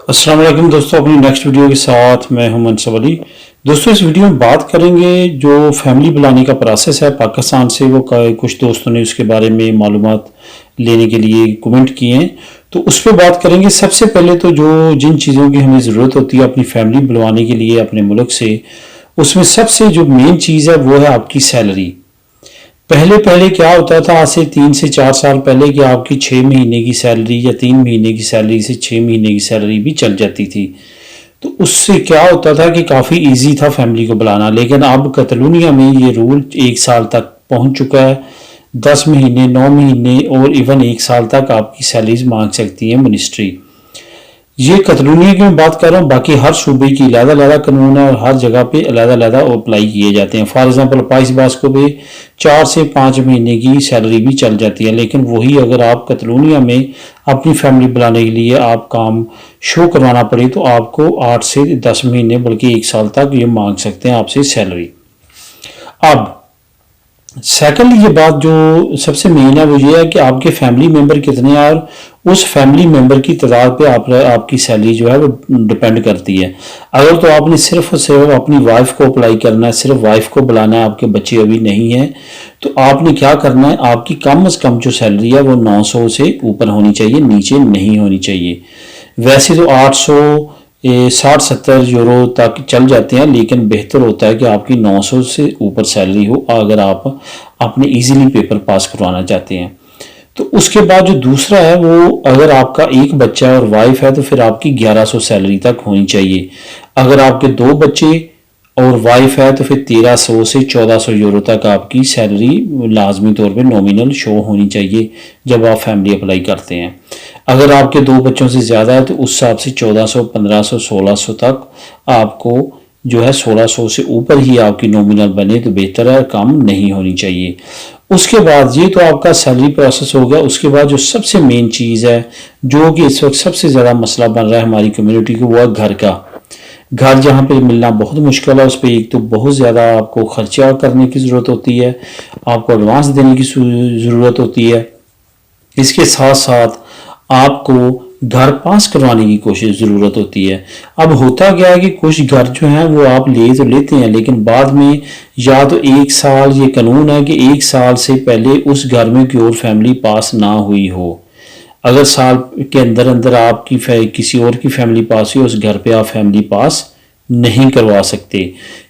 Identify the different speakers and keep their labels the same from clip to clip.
Speaker 1: अस्सलाम वालेकुम दोस्तों, अपनी नेक्स्ट वीडियो के साथ मैं हूं मनसब अली। दोस्तों, इस वीडियो में बात करेंगे जो फैमिली बुलाने का प्रोसेस है पाकिस्तान से। वो कुछ दोस्तों ने उसके बारे में मालूमात लेने के लिए कमेंट किए हैं, तो उस पर बात करेंगे। सबसे पहले तो जिन चीज़ों की हमें ज़रूरत होती है अपनी फैमिली बुलवाने के लिए अपने मुल्क से, उसमें सबसे जो मेन चीज़ है वो है आपकी सैलरी। पहले पहले क्या होता था, आज से 3 से 4 साल पहले, कि आपकी 6 महीने की सैलरी या 3 महीने की सैलरी से 6 महीने की सैलरी भी चल जाती थी। तो उससे क्या होता था कि काफ़ी इजी था फैमिली को बुलाना। लेकिन अब कतलूनिया में ये रूल 1 साल तक पहुंच चुका है। 10 महीने, 9 महीने और इवन 1 साल तक आपकी सैलरीज मांग सकती है मिनिस्ट्री। ये कतलूनिया की मैं बात कर रहा हूँ, बाकी हर सूबे की अलग-अलग कानून है और हर जगह पे अलग-अलग अप्लाई किए जाते हैं। फॉर एग्जांपल पाइस बास को भी 4 से 5 महीने की सैलरी भी चल जाती है। लेकिन वही अगर आप कतलूनिया में अपनी फैमिली बुलाने के लिए आप काम शो करवाना पड़े तो आपको 8 से 10 महीने बल्कि 1 साल तक ये मांग सकते हैं आपसे सैलरी। अब सेकंड ये बात जो सबसे मेन है वो ये है कि आपके फैमिली मेंबर कितने हैं और उस फैमिली मेंबर की तादाद पे आपकी सैलरी जो है वो डिपेंड करती है। अगर तो आपने सिर्फ और सिर्फ अपनी वाइफ को अप्लाई करना है, सिर्फ वाइफ को बुलाना है, आपके बच्चे अभी नहीं हैं, तो आपने क्या करना है, आपकी कम से कम जो सैलरी है वो 900 से ऊपर होनी चाहिए, नीचे नहीं होनी चाहिए। वैसे तो 800 60-70 यूरो तक चल जाते हैं, लेकिन बेहतर होता है कि आपकी 900 से ऊपर सैलरी हो अगर आप अपने इजीली पेपर पास करवाना चाहते हैं। तो उसके बाद जो दूसरा है वो, अगर आपका एक बच्चा है और वाइफ है तो फिर आपकी 1100 सैलरी तक होनी चाहिए। अगर आपके 2 बच्चे और वाइफ है तो फिर 1300 से 1400 यूरो तक आपकी सैलरी लाजमी तौर पे नॉमिनल शो होनी चाहिए जब आप फैमिली अप्लाई करते हैं। अगर आपके 2 बच्चों से ज़्यादा है तो उस हिसाब से 1400, 1500, 1600 तक आपको जो है 1600 से ऊपर ही आपकी नॉमिनल बने तो बेहतर है, कम नहीं होनी चाहिए। उसके बाद ये तो आपका सैलरी प्रोसेस हो गया। उसके बाद जो सबसे मेन चीज़ है जो कि इस वक्त सबसे ज़्यादा मसला बन रहा है हमारी कम्युनिटी को, वो है घर का। घर जहाँ पे मिलना बहुत मुश्किल है, उस पर एक तो बहुत ज़्यादा आपको खर्चा करने की ज़रूरत होती है, आपको एडवांस देने की ज़रूरत होती है। इसके साथ साथ आपको घर पास करवाने की कोशिश ज़रूरत होती है। अब होता क्या है कि कुछ घर जो हैं वो आप ले तो लेते हैं, लेकिन बाद में या तो 1 साल, ये कानून है कि 1 साल से पहले उस घर में कोई और फैमिली पास ना हुई हो। अगर साल के अंदर अंदर आपकी किसी और की फैमिली पास हुई, उस घर पे आप फैमिली पास नहीं करवा सकते।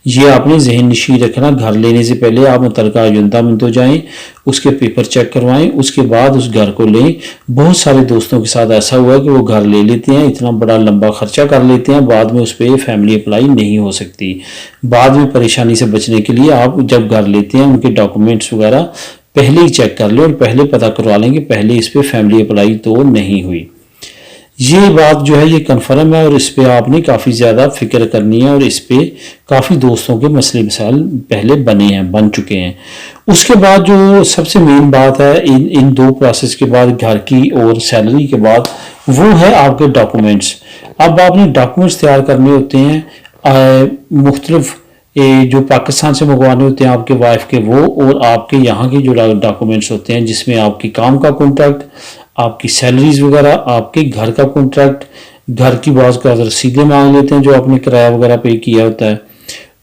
Speaker 1: ये आपने जहन नशी रखना। घर लेने से पहले आप मुतलका जुंदा में तो जाएं, उसके पेपर चेक करवाएं, उसके बाद उस घर को लें। बहुत सारे दोस्तों के साथ ऐसा हुआ है कि वो घर ले लेते हैं, इतना बड़ा लंबा खर्चा कर लेते हैं, बाद में उस पर फैमिली अप्लाई नहीं हो सकती। बाद में परेशानी से बचने के लिए आप जब घर लेते हैं उनके डॉक्यूमेंट्स वगैरह पहले ही चेक कर लें और पहले पता करवा लें कि पहले इस पर फैमिली अप्लाई तो नहीं हुई। ये बात जो है ये कन्फर्म है और इस पे आपने काफ़ी ज़्यादा फिक्र करनी है और इस पे काफ़ी दोस्तों के मसले मसाइल पहले बन चुके हैं। उसके बाद जो सबसे मेन बात है इन दो प्रोसेस के बाद, घर की और सैलरी के बाद, वो है आपके डॉक्यूमेंट्स। अब आपने डॉक्यूमेंट्स तैयार करने होते हैं मुख्तलिफ जो पाकिस्तान से मंगवाने होते हैं आपके वाइफ के, वो और आपके यहाँ के जो डॉक्यूमेंट्स होते हैं जिसमें आपकी काम का कॉन्ट्रैक्ट, आपकी सैलरीज वगैरह, आपके घर का कॉन्ट्रैक्ट, घर की बाज़ का रसीदें मांग लेते हैं जो आपने किराया वगैरह पे किया होता है।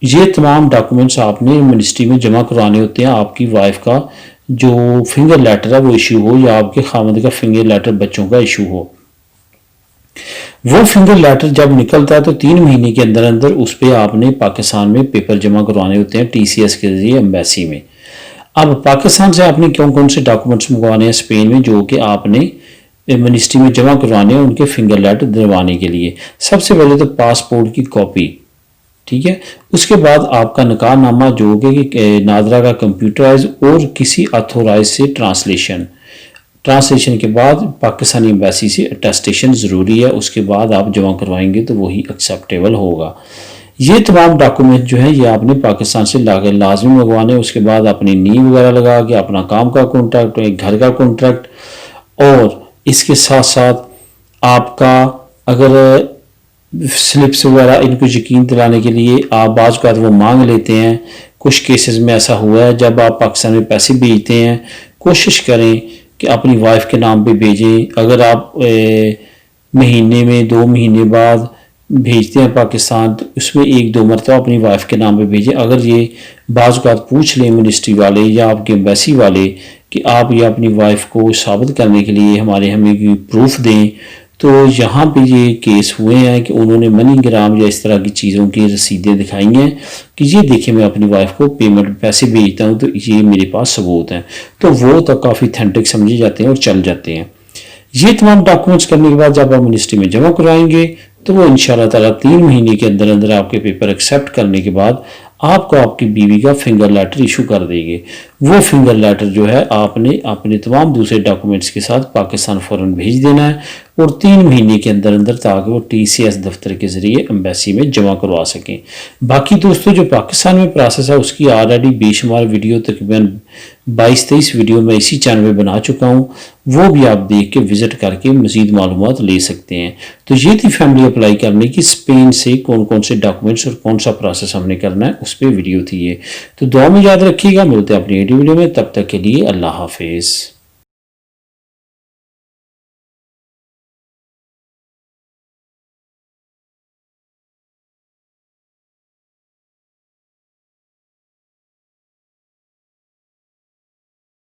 Speaker 1: ये तमाम डॉक्यूमेंट्स आपने मिनिस्ट्री में जमा करवाने होते हैं। आपकी वाइफ का जो फिंगर लेटर है वो इशू हो या आपके खामद का फिंगर लेटर बच्चों का इशू हो। वो फिंगर लेटर जब निकलता है तो 3 महीने के अंदर अंदर उस पर आपने पाकिस्तान में पेपर जमा करवाने होते हैं TCS के जरिए एम्बेसी में। अब पाकिस्तान से आपने कौन कौन से डॉक्यूमेंट्स मंगवाने हैं स्पेन में जो कि आपने मिनिस्ट्री में जमा करवाने हैं उनके फिंगर लेटर दिलवाने के लिए? सबसे पहले तो पासपोर्ट की कॉपी, ठीक है। उसके बाद आपका निकाहनामा जो कि नादरा का कंप्यूटराइज और किसी अथोराइज से ट्रांसलेशन के बाद पाकिस्तानी एम्बेसी से अटेस्टेशन ज़रूरी है। उसके बाद आप जमा करवाएंगे तो वही एक्सेप्टेबल होगा। ये तमाम डॉक्यूमेंट जो है ये आपने पाकिस्तान से लाजमी मंगवाने। उसके बाद अपनी नींव वगैरह लगा के अपना काम का कॉन्ट्रैक्ट, एक घर का कॉन्ट्रैक्ट, और इसके साथ साथ आपका अगर स्लिप्स वगैरह इनको यकीन दिलाने के लिए आप बाज़ का वो मांग लेते हैं। कुछ केसेस में ऐसा हुआ है जब आप पाकिस्तान में पैसे भेजते हैं, कोशिश करें कि अपनी वाइफ के नाम पे भेजें। अगर आप महीने में 2 महीने बाद भेजते हैं पाकिस्तान, तो उसमें 1-2 मरतबा अपनी वाइफ के नाम पे भेजें। अगर ये बाज़ औक़ात पूछ लें मिनिस्ट्री वाले या आपके एम्बेसी वाले कि आप ये अपनी वाइफ को साबित करने के लिए हमें प्रूफ दें, तो यहाँ पे ये केस हुए हैं कि उन्होंने मनी ग्राम या इस तरह की चीज़ों की रसीदें दिखाई हैं कि ये देखिए मैं अपनी वाइफ को पेमेंट पैसे भेजता हूँ, तो ये मेरे पास सबूत हैं। तो वो तो काफ़ी अथेंटिक समझे जाते हैं और चल जाते हैं। ये तमाम डॉक्यूमेंट्स करने के बाद जब आप मिनिस्ट्री में जमा कराएंगे तो वो इंशाल्लाह ताला 3 महीने के अंदर अंदर आपके पेपर एक्सेप्ट करने के बाद आपको आपकी बीवी का फिंगर लेटर इशू कर देंगे। वो फिंगर लेटर जो है आपने अपने तमाम दूसरे डॉक्यूमेंट्स के साथ पाकिस्तान फ़ौरन भेज देना है और 3 महीने के अंदर अंदर, ताकि वो TCS दफ्तर के ज़रिए एम्बेसी में जमा करवा सकें। बाकी दोस्तों जो पाकिस्तान में प्रोसेस है उसकी ऑलरेडी बेशुमार वीडियो, तकरीबन 22-23 वीडियो मैं इसी चैनल में बना चुका हूँ, वो भी आप देख के विज़िट करके मज़ीद मालूमात ले सकते हैं। तो ये थी फैमिली अप्लाई करने की, स्पेन से कौन कौन से डॉक्यूमेंट्स और कौन सा प्रोसेस हमने करना है उस पर वीडियो थी ये। तो दुआ में याद रखिएगा, मिलते हैं अपनी अगली वीडियो में, तब तक के लिए अल्लाह हाफिज़।